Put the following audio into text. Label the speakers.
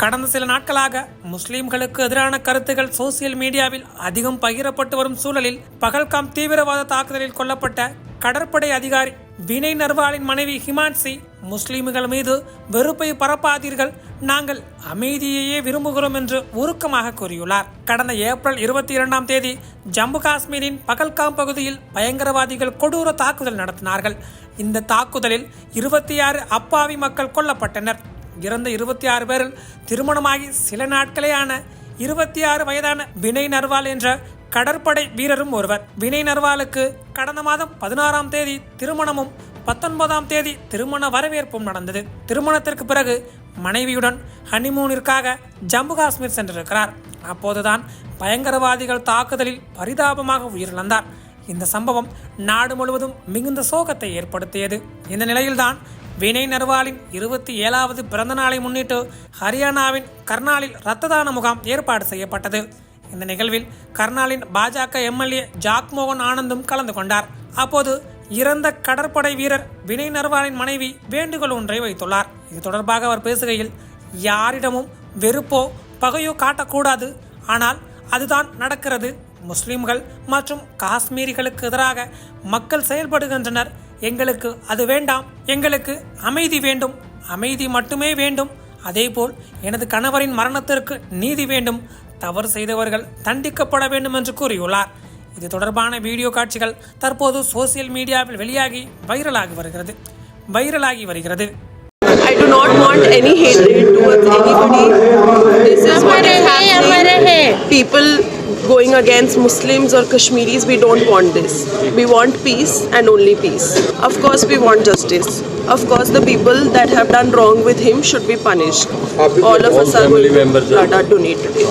Speaker 1: கடந்த சில நாட்களாக முஸ்லிம்களுக்கு எதிரான கருத்துக்கள் சோசியல் மீடியாவில் அதிகம் பகிரப்பட்டு வரும் சூழலில் பகல்காம் தீவிரவாத தாக்குதலில் கொல்லப்பட்ட கடற்படை அதிகாரி வினய் நர்வாலின் மனைவி ஹிமான்சி முஸ்லிம்கள் மீது வெறுப்பை பரப்பாதீர்கள், நாங்கள் அமைதியையே விரும்புகிறோம் என்று உருக்கமாக கூறியுள்ளார். கடந்த ஏப்ரல் 22ஆம் தேதி ஜம்மு காஷ்மீரின் பகல்காம் பகுதியில் பயங்கரவாதிகள் கொடூர தாக்குதல் நடத்தினார்கள். இந்த தாக்குதலில் 26 அப்பாவி மக்கள் கொல்லப்பட்டனர். இறந்த 26 பேரில் திருமணமாகி சில நாட்களே ஆன 26 வயதான வினய் நர்வால் என்ற கடற்படை வீரரும் ஒருவர். வினய் நர்வாலுக்கு கடந்த மாதம் 16ஆம் தேதி திருமணமும் 19ஆம் தேதி திருமண வரவேற்பும் நடந்தது. திருமணத்திற்கு பிறகு மனைவியுடன் ஹனிமூனிற்காக ஜம்மு காஷ்மீர் சென்றிருக்கிறார். அப்போதுதான் பயங்கரவாதிகள் தாக்குதலில் பரிதாபமாக உயிரிழந்தார். இந்த சம்பவம் நாடு முழுவதும் மிகுந்த சோகத்தை ஏற்படுத்தியது. இந்த நிலையில்தான் வினய் நர்வாலின் 27வது பிறந்த நாளை முன்னிட்டு ஹரியானாவின் கர்னாலில் இரத்த தான முகாம் ஏற்பாடு செய்யப்பட்டது. இந்த நிகழ்வில் கர்னாலின் பாஜக எம்எல்ஏ ஜாக்மோகன் ஆனந்தும் கலந்து கொண்டார். அப்போது இறந்த கடற்படை வீரர் வினய் நர்வாலின் மனைவி வேண்டுகோள் ஒன்றை வைத்துள்ளார். இது தொடர்பாக அவர் பேசுகையில், யாரிடமும் வெறுப்போ பகையோ காட்டக்கூடாது, ஆனால் அதுதான் நடக்கிறது. முஸ்லிம்கள் மற்றும் காஷ்மீரிகளுக்கு எதிராக மக்கள் செயல்படுகின்றனர். எங்களுக்கு அது வேண்டாம், எங்களுக்கு அமைதி வேண்டும், அமைதி மட்டுமே வேண்டும். அதேபோல் எனது கணவரின் மரணத்திற்கு நீதி வேண்டும், தவறு செய்தவர்கள் தண்டிக்கப்பட வேண்டும் என்று கூறியுள்ளார். இது தொடர்பான வீடியோ காட்சிகள் தற்போது சோசியல் மீடியாவில் வெளியாகி வைரலாகி வருகிறது.
Speaker 2: I do not want any hatred towards anybody. This is what is happening. People going against Muslims or Kashmiris, we don't want this. We want peace and only peace. Of course we want justice. Of course the people that have done wrong with him should be punished. All of us are going to blood donate today.